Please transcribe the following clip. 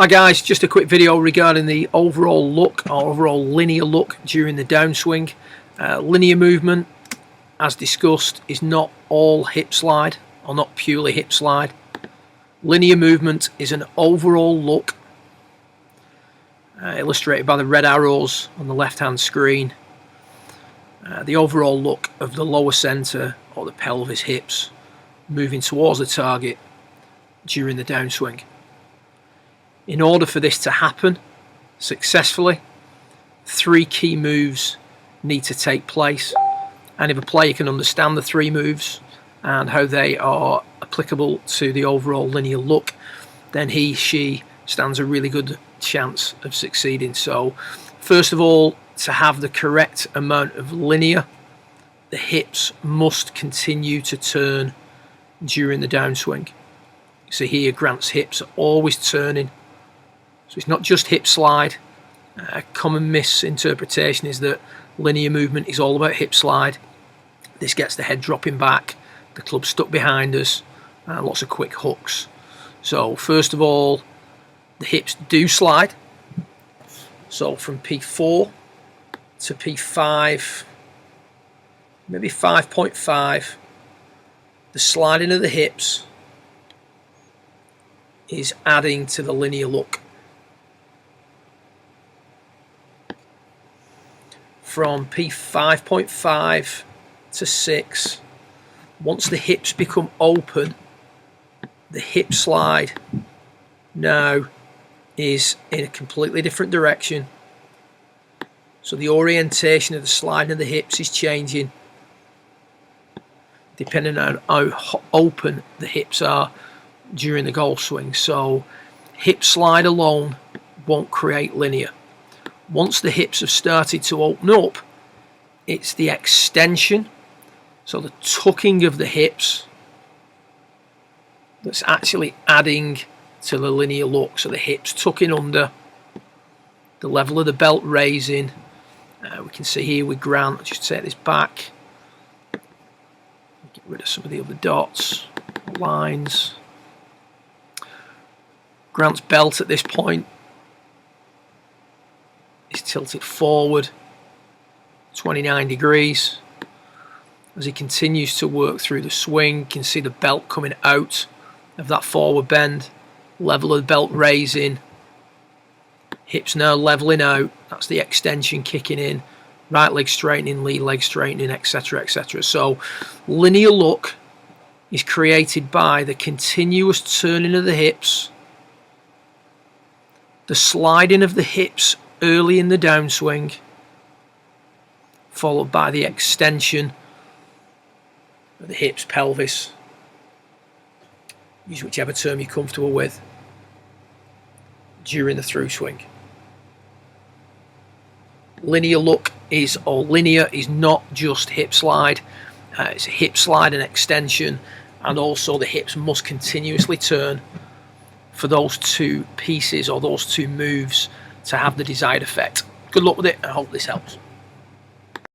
Hi guys, just a quick video regarding the overall look or overall linear look during the downswing. Linear movement, as discussed, is not all hip slide or not purely hip slide. Linear movement is an overall look illustrated by the red arrows on the left hand screen. The overall look of the lower centre or the pelvis, hips moving towards the target during the downswing. In order for this to happen successfully, 3 key moves need to take place, and if a player can understand the 3 moves and how they are applicable to the overall linear look, then she stands a really good chance of succeeding. So first of all, to have the correct amount of linear, the hips must continue to turn during the downswing. So here Grant's hips are always turning. So it's not just hip slide. A common misinterpretation is that linear movement is all about hip slide. This gets the head dropping back, the club stuck behind us, and lots of quick hooks. So first of all, the hips do slide. So from P4 to P5, maybe 5.5, the sliding of the hips is adding to the linear look. From P5.5 to 6, once the hips become open, the hip slide now is in a completely different direction. So the orientation of the sliding of the hips is changing depending on how open the hips are during the golf swing. So hip slide alone won't create linear. Once the hips have started to open up, it's the extension, so the tucking of the hips, that's actually adding to the linear look. So the hips tucking under, the level of the belt raising. We can see here with Grant, I'll just take this back, get rid of some of the other dots, lines. Grant's belt at this point is tilted forward 29 degrees. As he continues to work through the swing, you can see the belt coming out of that forward bend, level of the belt raising, hips now leveling out, that's the extension kicking in, right leg straightening, lead leg straightening, etc, etc. So linear look is created by the continuous turning of the hips, the sliding of the hips early in the downswing, followed by the extension of the hips, pelvis, use whichever term you're comfortable with, during the through swing. Linear look is, or linear is not just hip slide, it's a hip slide and extension, and also the hips must continuously turn for those 2 pieces or those 2 moves to have the desired effect. Good luck with it, and I hope this helps.